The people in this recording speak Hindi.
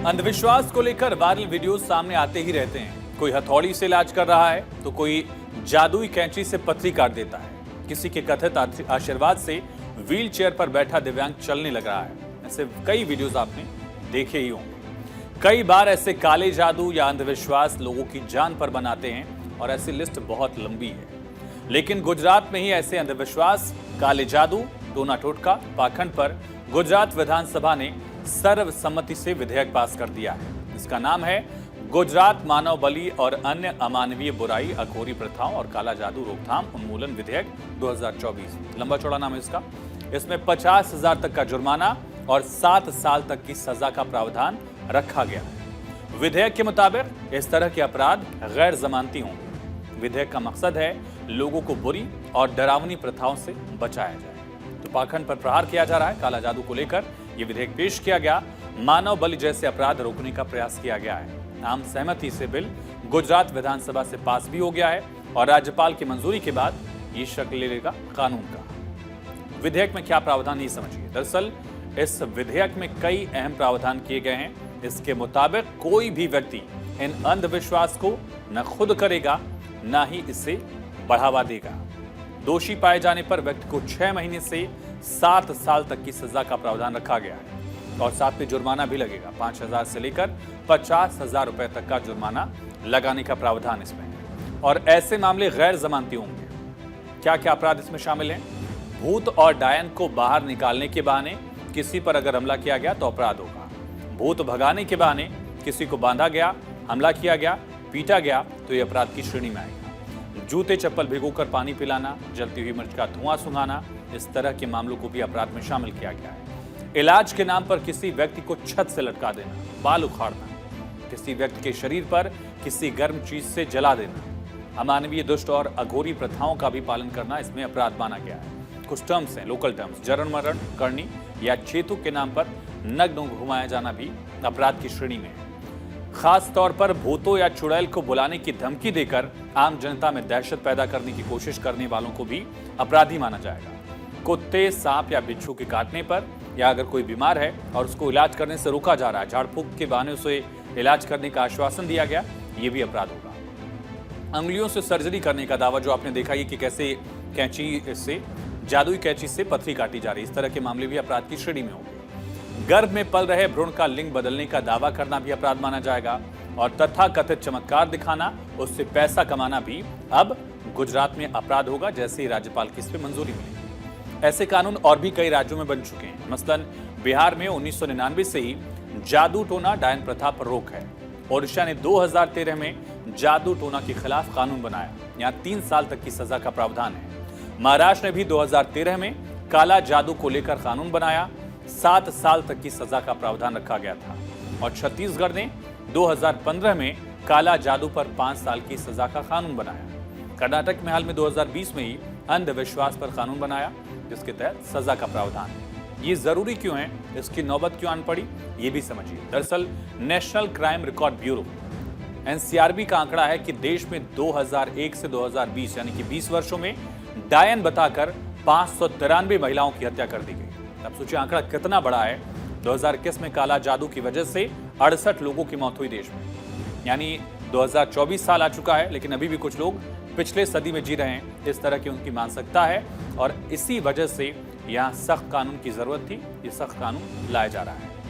अंधविश्वास को लेकर वायरल वीडियो सामने आते ही रहते हैं। कोई हथौड़ी से इलाज कर रहा है तो कोई जादुई कैंची से पथरी काट देता है। किसी के कथित आशीर्वाद से व्हील चेयर पर बैठा दिव्यांग चलने लग रहा है। ऐसे कई वीडियोस आपने देखे ही होंगे। कई बार ऐसे काले जादू या अंधविश्वास लोगों की जान पर बनाते हैं और ऐसी लिस्ट बहुत लंबी है। लेकिन गुजरात में ही ऐसे अंधविश्वास, काले जादू, टोना टोटका, पाखंड पर गुजरात विधानसभा ने सर्वसम्मति से विधेयक पास कर दिया है। इसका नाम है गुजरात मानव बलि और अन्य अमानवीय बुराई, अघोरी प्रथाओं और काला जादू रोकथाम उन्मूलन विधेयक 2024। लंबा चौड़ा नाम है इसका। इसमें 50,000 तक का जुर्माना और 7 साल तक की सजा का प्रावधान रखा गया है। विधेयक के मुताबिक इस तरह के अपराध गैर जमानती होंगे। विधेयक का मकसद है लोगों को बुरी और डरावनी प्रथाओं से बचाया जाए। तो पाखंड पर प्रहार किया जा रहा है। काला जादू को लेकर यह विधेयक पेश किया गया। मानव बलि जैसे अपराध रोकने का प्रयास किया गया है। आम सहमति से बिल गुजरात विधानसभा से पास भी हो गया है और राज्यपाल की मंजूरी के बाद ये शक्ल ले लेगा कानून का। विधेयक में क्या प्रावधान ये समझिए। दरअसल इस विधेयक में कई अहम प्रावधान किए गए हैं। इसके मुताबिक कोई भी व्यक्ति इन अंधविश्वास को न खुद करेगा न ही इसे बढ़ावा देगा। दोषी पाए जाने पर व्यक्ति को 6 महीने से 7 साल तक की सजा का प्रावधान रखा गया है और साथ में जुर्माना भी लगेगा। 5,000 से लेकर 50,000 रुपए तक का जुर्माना लगाने का प्रावधान इसमें है। और ऐसे मामले गैर जमानती होंगे। क्या क्या अपराध इसमें शामिल हैं? भूत और डायन को बाहर निकालने के बहाने किसी पर अगर हमला किया गया तो अपराध होगा। भूत भगाने के बहाने किसी को बांधा गया, हमला किया गया, पीटा गया तो यह अपराध की श्रेणी में आएगा। जूते चप्पल भिगोकर पानी पिलाना, जलती हुई मिर्च का धुआं सुंघाना, इस तरह के मामलों को भी अपराध में शामिल किया गया है। इलाज के नाम पर किसी व्यक्ति को छत से लटका देना, बाल उखाड़ना, किसी व्यक्ति के शरीर पर किसी गर्म चीज से जला देना, अमानवीय दुष्ट और अघोरी प्रथाओं का भी पालन करना इसमें अपराध माना गया है। कुछ टर्म्स हैं, लोकल टर्म्स। जरण मरण करनी या चेतु के नाम पर नग्न घुमाया जाना भी अपराध की श्रेणी में है। खास तौर पर भूतों या चुड़ैल को बुलाने की धमकी देकर आम जनता में दहशत पैदा करने की कोशिश करने वालों को भी अपराधी माना जाएगा। कुत्ते, सांप या बिच्छू के काटने पर या अगर कोई बीमार है और उसको इलाज करने से रोका जा रहा है, झाड़ फूंक के बहाने उसे इलाज करने का आश्वासन दिया गया, ये भी अपराध होगा। अंगुलियों से सर्जरी करने का दावा जो आपने देखा ये कि कैसे कैंची से, जादुई कैंची से पथरी काटी जा रही, इस तरह के मामले भी अपराध की श्रेणी में होंगे। गर्भ में पल रहे भ्रूण का लिंग बदलने का दावा करना भी अपराध माना जाएगा और तथाकथित चमत्कार दिखाना, उससे पैसा कमाना भी अब गुजरात में अपराध होगा जैसे ही राज्यपाल की इस पर मंजूरी मिलेगी। ऐसे कानून और भी कई राज्यों में बन चुके हैं। मसलन बिहार में 1999 से ही जादू टोना डायन प्रथा पर रोक है। ओडिशा ने 2013 में जादू टोना के खिलाफ कानून बनाया, यहाँ 3 साल तक की सजा का प्रावधान है। महाराष्ट्र ने भी 2013 में काला जादू को लेकर कानून बनाया, 7 साल तक की सजा का प्रावधान रखा गया था। और छत्तीसगढ़ ने 2015 में काला जादू पर 5 साल की सजा का कानून बनाया। कर्नाटक में हाल में 2020 में ही अंधविश्वास पर कानून बनाया जिसके तहत सजा का प्रावधान है। ये जरूरी क्यों है, इसकी नौबत क्यों आन पड़ी, ये भी समझिए। दरअसल national crime record bureau NCRB का आंकड़ा है कि देश में 2001 से 2020 यानी कि 20 वर्षों में डायन बताकर 593 महिलाओं की हत्या कर दी गई। अब सोचिए आंकड़ा कितना बड़ा है। 2021 में काला जादू की वजह से 68 लोगों की मौत हुई देश में, यानी 2024 साल आ चुका है लेकिन अभी भी कुछ लोग पिछले सदी में जी रहे हैं। इस तरह की उनकी मानसिकता है और इसी वजह से यहाँ सख्त कानून की जरूरत थी। ये सख्त कानून लाया जा रहा है।